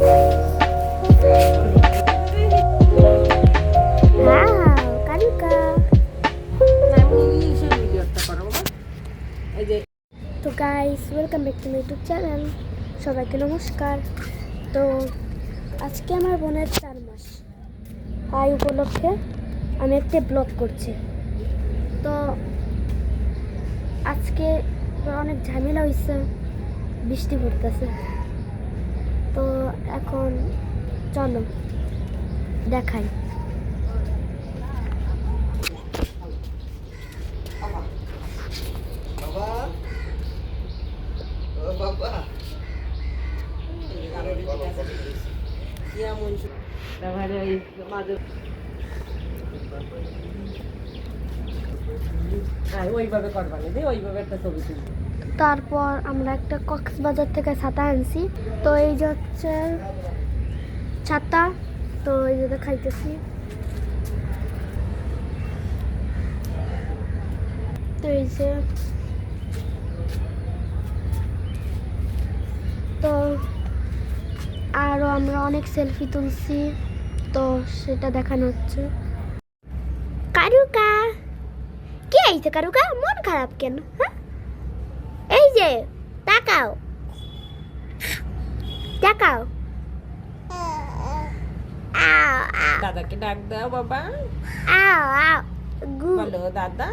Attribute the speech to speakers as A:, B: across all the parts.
A: তো guys, welcome back to my YouTube channel. সবাইকে নমস্কার। তো আজকে আমার বোনের 4 মাস উপলক্ষে আমি একটা ব্লগ করছি। তো আজকে অনেক ঝামেলা হয়েছে, বৃষ্টি পড়তেছে। তো এখন চলো দেখাই। তারপর আমরা একটা কক্সবাজার থেকে ছাতা আনছি। তো এই যে হচ্ছে ছাতা। তো এই যে দেখাইতেছি। তো এই যে তো আরও আমরা অনেক সেলফি তুলছি, তো সেটা দেখানো হচ্ছে। কারুকা কি আইছে? কারুকা মন খারাপ কেন? হ্যাঁ, এই যে তাকাও তাকাও।
B: দাদাকে ডাক দাও বাবা।
A: আও আও
B: বলো দাদা।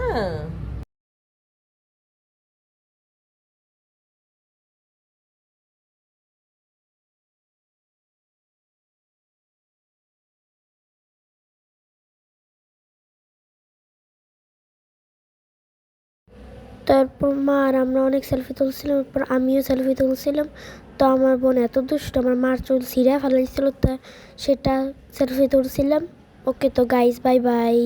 A: তারপর মা আর আমরা অনেক সেলফি তুলছিলাম, তারপর আমিও সেলফি তুলছিলাম। তো আমার বোন এত দুষ্ট, আমার মার চুল ছিঁড়ে ফেলাইছিল, তা সেটা সেলফি তুলছিলাম। ওকে, তো গাইস, বাই বাই।